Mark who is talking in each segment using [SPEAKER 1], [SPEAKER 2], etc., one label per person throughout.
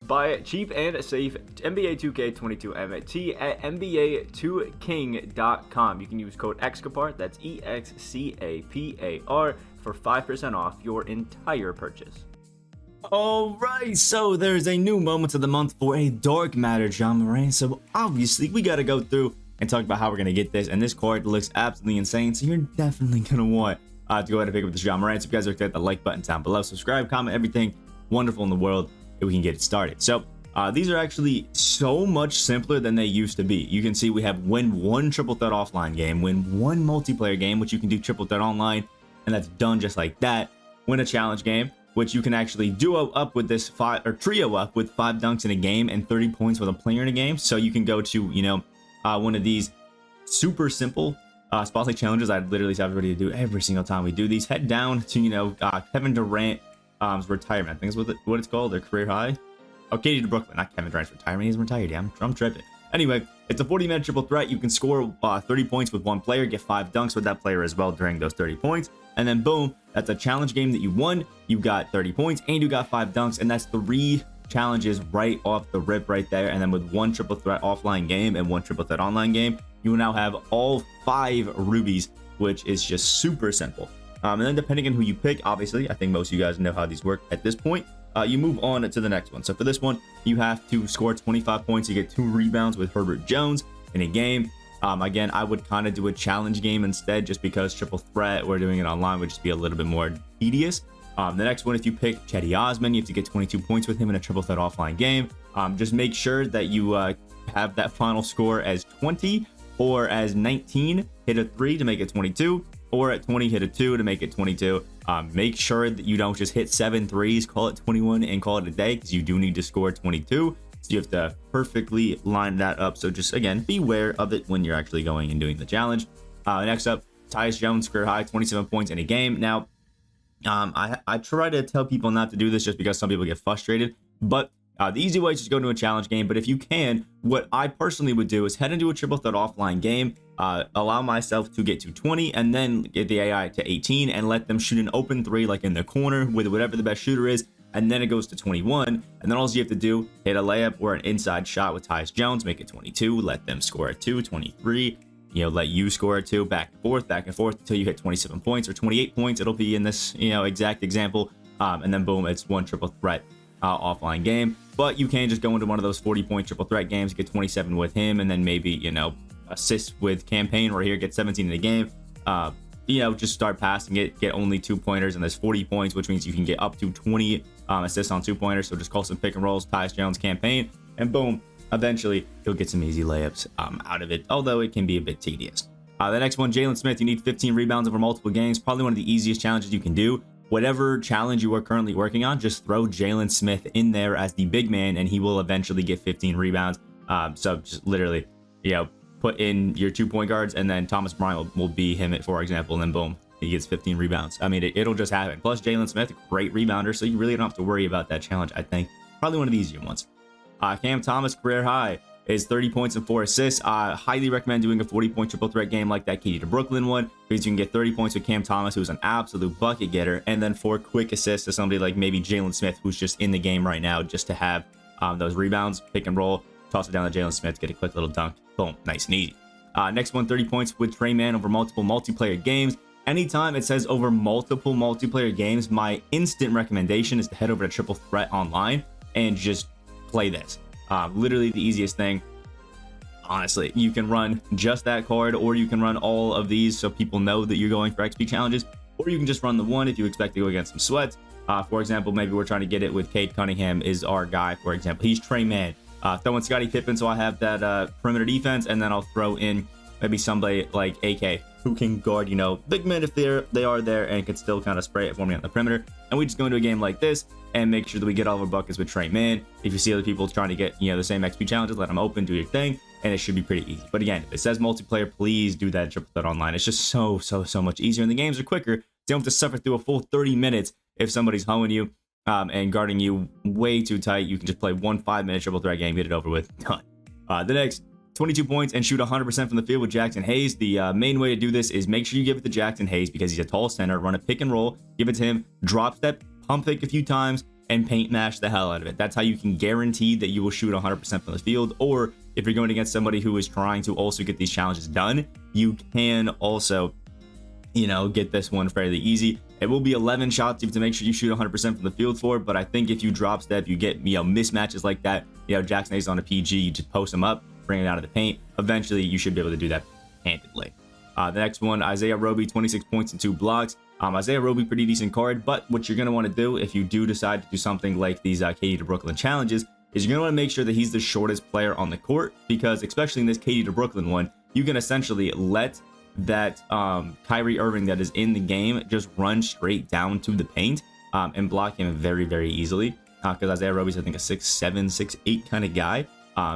[SPEAKER 1] Buy cheap and safe NBA 2K22 MT at NBA2King.com. You can use code Excapar, that's EXCAPAR, for 5% off your entire purchase.
[SPEAKER 2] Alright, so there's a new moment of the month for a dark matter, Ja Morant. So obviously we gotta go through and talk about how we're gonna get this, and this card looks absolutely insane, so you're definitely gonna want to go ahead and pick up this Ja Morant. So if you guys are, hit the like button down below, subscribe, comment, everything wonderful in the world, and we can get it started. So these are actually so much simpler than they used to be. You can see we have win one triple threat offline game, win one multiplayer game, which you can do triple threat online, and that's done just like that. Win a challenge game, which you can actually duo up with this trio up with 5 dunks in a game and 30 points with a player in a game. So you can go to, you know, one of these super simple spotlight challenges I'd literally tell everybody to do every single time we do these. Head down to, you know, Kevin Durant's retirement. I think is what it's called, their career high. Oh, Katie to Brooklyn, not Kevin Durant's retirement. He's retired. Yeah, I'm tripping. Anyway, it's a 40-minute triple threat. You can score 30 points with one player, get 5 dunks with that player as well during those 30 points. And then boom, that's a challenge game that you won. You got 30 points and you got 5 dunks. And that's 3 challenges right off the rip right there. And then with one triple threat offline game and one triple threat online game, you will now have all 5 rubies, which is just super simple. And then depending on who you pick, obviously, I think most of you guys know how these work at this point. You move on to the next one. So for this one, you have to score 25 points. You get 2 rebounds with Herbert Jones in a game. Again, I would kind of do a challenge game instead, just because triple threat or doing it online would just be a little bit more tedious. The next one, if you pick Cedi Osman, you have to get 22 points with him in a triple threat offline game. Just make sure that you have that final score as 20 or as 19, hit a 3 to make it 22, or at 20, hit a 2 to make it 22. Make sure that you don't just hit 7 threes, call it 21 and call it a day, because you do need to score 22. So you have to perfectly line that up. So just, again, beware of it when you're actually going and doing the challenge. Next up, Tyus Jones, career high, 27 points in a game. Now, I try to tell people not to do this just because some people get frustrated, but the easy way is just go to a challenge game. But if you can, what I personally would do is head into a triple threat offline game, allow myself to get to 20 and then get the AI to 18 and let them shoot an open 3 like in the corner with whatever the best shooter is. And then it goes to 21, and then all you have to do, hit a layup or an inside shot with Tyus Jones, make it 22, let them score at 2, 23, you know, let you score at 2, back and forth until you hit 27 points or 28 points. It'll be in this, you know, exact example, and then boom, it's one triple threat offline game. But you can just go into one of those 40-point triple threat games, get 27 with him, and then maybe, you know, assist with campaign right here, get 17 in the game. You know, just start passing it, get only 2-pointers, and there's 40 points, which means you can get up to 20 assists on 2-pointers. So just call some pick and rolls, Tyus Jones campaign, and boom, eventually you'll get some easy layups out of it, although it can be a bit tedious. The next one, Jalen Smith, you need 15 rebounds over multiple games. Probably one of the easiest challenges you can do. Whatever challenge you are currently working on, just throw Jalen Smith in there as the big man, and he will eventually get 15 rebounds. So just literally, you know, put in your 2 point guards, and then Thomas Bryant will be him, for example, and then boom, he gets 15 rebounds. I mean, it'll just happen. Plus, Jalen Smith, great rebounder, so you really don't have to worry about that challenge, I think. Probably one of the easier ones. Cam Thomas, career high, is 30 points and 4 assists. Highly recommend doing a 40-point triple threat game like that Katie to Brooklyn one, because you can get 30 points with Cam Thomas, who's an absolute bucket getter, and then 4 quick assists to somebody like maybe Jalen Smith, who's just in the game right now, just to have those rebounds, pick and roll, toss it down to Jalen Smith, get a quick little dunk. Boom, nice and easy. Next one, 30 points with Trey Mann over multiple multiplayer games. Anytime it says over multiple multiplayer games, my instant recommendation is to head over to Triple Threat Online and just play this. Literally the easiest thing. Honestly, you can run just that card, or you can run all of these so people know that you're going for XP challenges, or you can just run the one if you expect to go against some sweats. For example, maybe we're trying to get it with Cade Cunningham is our guy, for example. He's Trey Mann. Throw in Scottie Pippen, so I have that perimeter defense, and then I'll throw in maybe somebody like AK who can guard, you know, big men if they are there, and can still kind of spray it for me on the perimeter. And we just go into a game like this and make sure that we get all of our buckets with Trey Mann. If you see other people trying to get, you know, the same XP challenges, let them open, do your thing, and it should be pretty easy. But again, if it says multiplayer, please do that Triple Threat Online. It's just so much easier, and the games are quicker. You don't have to suffer through a full 30 minutes if somebody's hoeing you and guarding you way too tight. You can just play one 5-minute triple threat game, get it over with, done. The next, 22 points and shoot 100% from the field with Jackson Hayes. The main way to do this is make sure you give it to Jackson Hayes because he's a tall center. Run a pick and roll, give it to him, drop step, pump fake a few times, and paint mash the hell out of it. That's how you can guarantee that you will shoot 100% from the field. Or if you're going against somebody who is trying to also get these challenges done, you can also, get this one fairly easy. It will be 11 shots you have to make sure you shoot 100% from the field for, but I think if you drop step, you get, mismatches like that, Jackson Ace on a PG, you just post them up, bring it out of the paint. Eventually, you should be able to do that handedly. The next one, Isaiah Roby, 26 points and 2 blocks. Isaiah Roby, pretty decent card, but what you're going to want to do if you do decide to do something like these KD to Brooklyn challenges is you're going to want to make sure that he's the shortest player on the court, because especially in this KD to Brooklyn one, you can essentially let that Kyrie Irving that is in the game just run straight down to the paint and block him very, very easily, because Isaiah Roby's, I think, a 6'7", 6'8" kind of guy.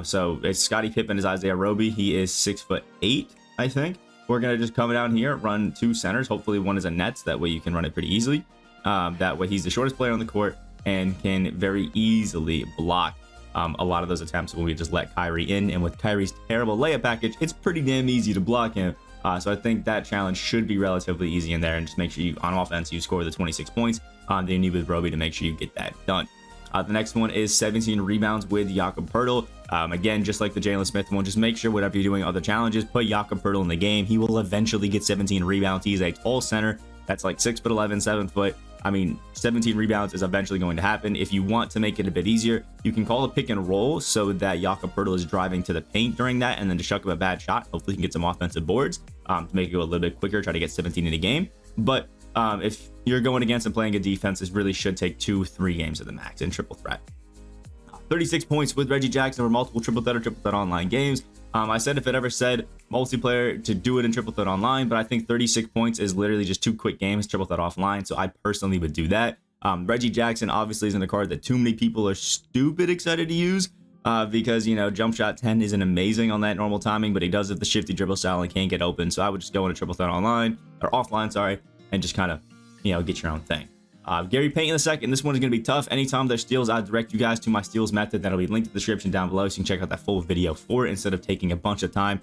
[SPEAKER 2] So it's Scottie Pippen is Isaiah Roby. He is 6'8", I think. We're going to just come down here, run 2 centers. Hopefully one is a Nets. That way you can run it pretty easily. That way he's the shortest player on the court and can very easily block a lot of those attempts when we just let Kyrie in. And with Kyrie's terrible layup package, it's pretty damn easy to block him. So I think that challenge should be relatively easy in there. And just make sure you, on offense, you score the 26 points. Then you need with Roby to make sure you get that done. The next one is 17 rebounds with Jakob Poeltl. Again, just like the Jalen Smith one, just make sure whatever you're doing other challenges, put Jakob Poeltl in the game. He will eventually get 17 rebounds. He's a tall center that's like 6'11", 7 foot. 17 rebounds is eventually going to happen. If you want to make it a bit easier, you can call a pick and roll so that Jakob Poeltl is driving to the paint during that, and then to chuck him a bad shot. Hopefully, he can get some offensive boards to make it go a little bit quicker, try to get 17 in a game. But if you're going against and playing a defense, this really should take 2-3 games at the max in triple threat. 36 points with Reggie Jackson over multiple triple threat online games. I said if it ever said multiplayer to do it in triple threat online, but I think 36 points is literally just 2 quick games triple threat offline, so I personally would do that. Reggie Jackson obviously isn't a card that too many people are stupid excited to use because, jump shot 10 isn't amazing on that normal timing, but he does have the shifty dribble style and can't get open, so I would just go into triple threat online, or offline, sorry, and just kind of, get your own thing. Gary Payton II, this one is going to be tough. Anytime there's steals, I direct you guys to my steals method. That'll be linked in the description down below, so you can check out that full video for it instead of taking a bunch of time.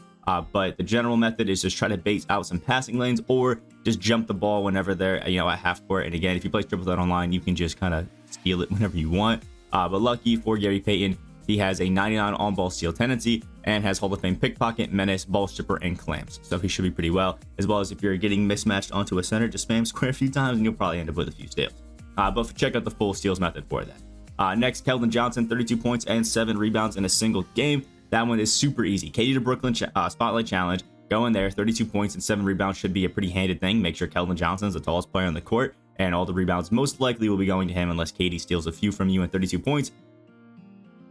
[SPEAKER 2] But the general method is just try to bait out some passing lanes or just jump the ball whenever they're, at half court. And again, if you play triple threat online, you can just kind of steal it whenever you want. But lucky for Gary Payton, he has a 99 on-ball steal tendency and has Hall of Fame pickpocket, menace, ball stripper, and clamps. So he should be pretty well, as well as if you're getting mismatched onto a center, just spam square a few times and you'll probably end up with a few steals. But check out the full steals method for that. Next, Keldon Johnson, 32 points and 7 rebounds in a single game. That one is super easy. KD to Brooklyn Spotlight Challenge. Go in there, 32 points and 7 rebounds should be a pretty handed thing. Make sure Keldon Johnson is the tallest player on the court, and all the rebounds most likely will be going to him unless KD steals a few from you at 32 points.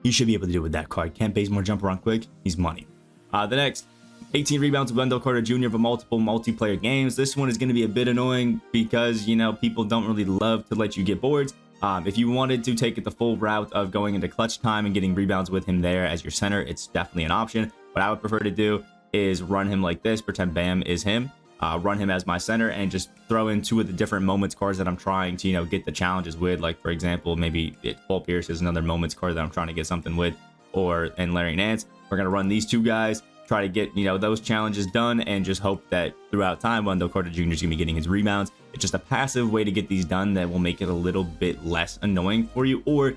[SPEAKER 2] You should be able to do it with that card. Kent Bazemore jump around quick. He's money. The next, 18 rebounds with Wendell Carter Jr. for multiple multiplayer games. This one is going to be a bit annoying because, people don't really love to let you get boards. If you wanted to take it the full route of going into clutch time and getting rebounds with him there as your center, it's definitely an option. What I would prefer to do is run him like this, pretend Bam is him, run him as my center, and just throw in 2 of the different moments cards that I'm trying to, get the challenges with. Like, for example, maybe Paul Pierce is another moments card that I'm trying to get something with, and Larry Nance. We're going to run these 2 guys, try to get, those challenges done, and just hope that throughout time, Wendell Carter Jr. is going to be getting his rebounds. It's just a passive way to get these done that will make it a little bit less annoying for you. Or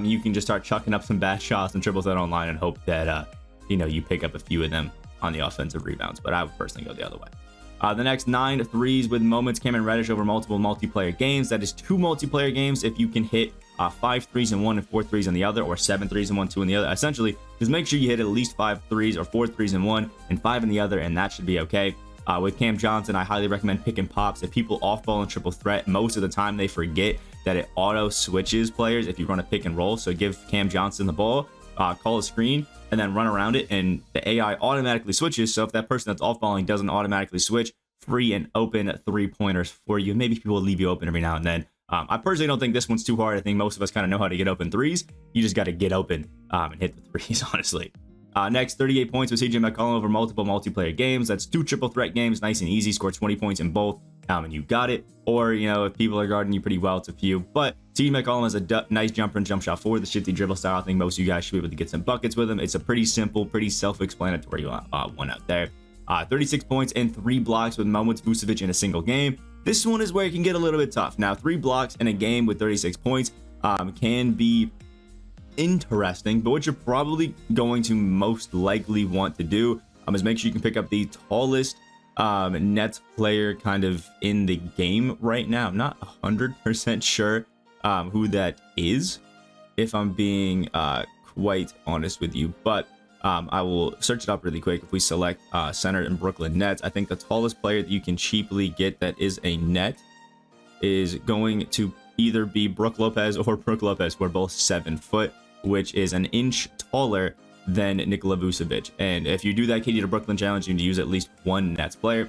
[SPEAKER 2] you can just start chucking up some bad shots and triple threat online and hope that, you pick up a few of them on the offensive rebounds. But I would personally go the other way. The next 9 threes with moments, Cameron Reddish over multiple multiplayer games. That is 2 multiplayer games if you can hit 5 threes in one and 4 threes in the other, or 7 threes in one, 2 in the other. Essentially, just make sure you hit at least 5 threes or 4 threes in one and 5 in the other, and that should be okay. With Cam Johnson, I highly recommend pick and pops. If people off-ball in triple threat, most of the time they forget that it auto-switches players if you run a pick and roll. So give Cam Johnson the ball, call a screen, and then run around it, and the AI automatically switches. So if that person that's off-balling doesn't automatically switch, free and open 3-pointers for you. Maybe people will leave you open every now and then. I personally don't think this one's too hard. I think most of us kind of know how to get open threes. You just got to get open and hit the threes, honestly. Next, 38 points with CJ McCollum over multiple multiplayer games. That's 2 triple threat games, nice and easy. Score 20 points in both, and you got it. Or, if people are guarding you pretty well, it's a few. But CJ McCollum has a nice jumper and jump shot for the shifty dribble style. I think most of you guys should be able to get some buckets with him. It's a pretty simple, pretty self-explanatory one out there. 36 points and 3 blocks with moments Vucevic in a single game. This one is where it can get a little bit tough. Now, 3 blocks in a game with 36 points. can be interesting, but what you're probably going to most likely want to do is make sure you can pick up the tallest Nets player kind of in the game right now. I'm not 100% sure who that is, if I'm being quite honest with you, but I will search it up really quick. If we select center in Brooklyn Nets, I think the tallest player that you can cheaply get that is a net is going to either be Brook Lopez or Brook Lopez, who are both 7 foot, which is an inch taller than Nikola Vucevic. And if you do that KD to Brooklyn challenge, you need to use at least one Nets player.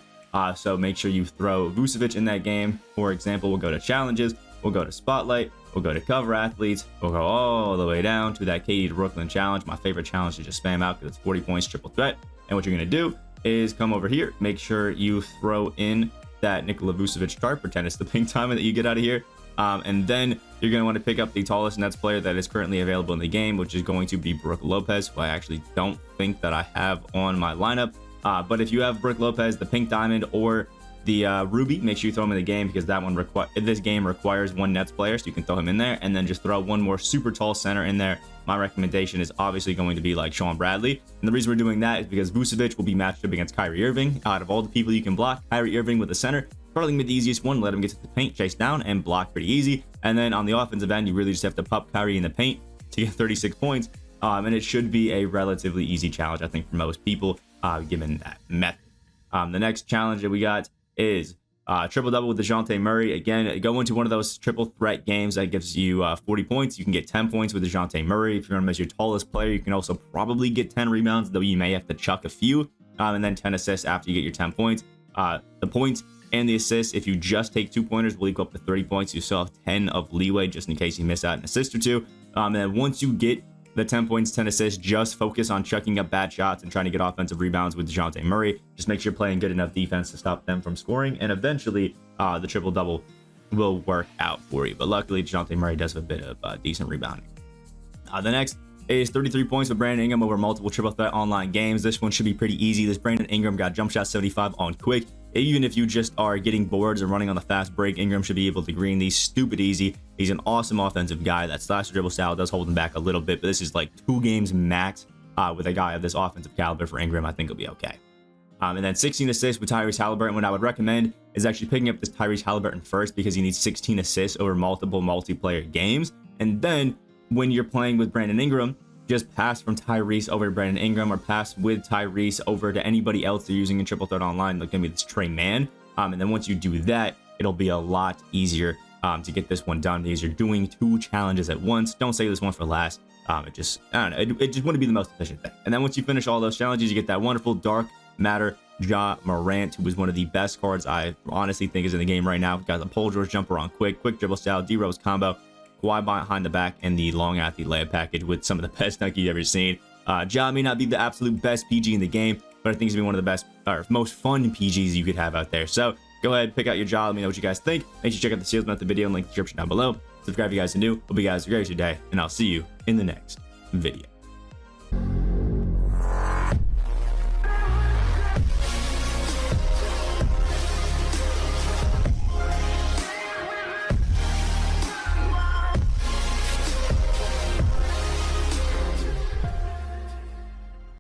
[SPEAKER 2] So make sure you throw Vucevic in that game. For example, we'll go to challenges, we'll go to spotlight, we'll go to cover athletes, we'll go all the way down to that KD to Brooklyn challenge. My favorite challenge to just spam out because it's 40 points, triple threat. And what you're going to do is come over here, make sure you throw in that Nikola Vucevic card, pretend it's the pink diamond that you get out of here. And then you're going to want to pick up the tallest Nets player that is currently available in the game, which is going to be Brook Lopez, who I actually don't think that I have on my lineup. But if you have Brook Lopez, the pink diamond, or the ruby, make sure you throw him in the game, because that one this game requires one Nets player, so you can throw him in there, and then just throw one more super tall center in there. My recommendation is obviously going to be like Sean Bradley, and the reason we're doing that is because Vucevic will be matched up against Kyrie Irving. Out of all the people you can block, Kyrie Irving with the center probably gonna be the easiest one. Let him get to the paint, chase down, and block pretty easy. And then on the offensive end, you really just have to pop Kyrie in the paint to get 36 points, and it should be a relatively easy challenge, I think, for most people, given that method. The next challenge that we got is triple double with DeJounte Murray. Again, go into one of those triple threat games that gives you 40 points. You can get 10 points with DeJounte Murray. If you want him as your tallest player, you can also probably get 10 rebounds, though you may have to chuck a few, and then 10 assists after you get your 10 points. The points and the assists, if you just take 2-pointers, will equal up to 30 points. You still have 10 of leeway just in case you miss out an assist or two. And then once you get the 10 points, 10 assists, just focus on chucking up bad shots and trying to get offensive rebounds with DeJounte Murray. Just make sure you're playing good enough defense to stop them from scoring, and eventually the triple-double will work out for you. But luckily, DeJounte Murray does have a bit of decent rebounding. The next is 33 points with Brandon Ingram over multiple triple threat online games. This one should be pretty easy. This Brandon Ingram got jump shot 75 on quick. Even if you just are getting boards or running on the fast break, Ingram should be able to green these stupid easy. He's an awesome offensive guy. That slash dribble style does hold him back a little bit, but this is like 2 games max with a guy of this offensive caliber for Ingram. I think he'll be okay. And then 16 assists with Tyrese Halliburton. What I would recommend is actually picking up this Tyrese Halliburton first, because he needs 16 assists over multiple multiplayer games. And then when you're playing with Brandon Ingram, just pass from Tyrese over to Brandon Ingram, or pass with Tyrese over to anybody else they're using in triple threat online, like maybe this Trey Mann. And then once you do that, it'll be a lot easier to get this one done, because you're doing 2 challenges at once. Don't save this one for last. I don't know, it just wouldn't be the most efficient thing. And then once you finish all those challenges, you get that wonderful Dark Matter Ja Morant, who is one of the best cards I honestly think is in the game right now. Got the Paul George jumper on quick dribble style, D-Rose combo, Kawhi behind the back, and the long athlete layup package with some of the best dunk you've ever seen. Ja may not be the absolute best PG in the game, but I think he's gonna be one of the best or most fun PGs you could have out there. So go ahead, pick out your Ja. Let me know what you guys think. Make sure you check out the sales method video and link in the description down below. Subscribe if you guys are new. Hope you guys have a great day, and I'll see you in the next video.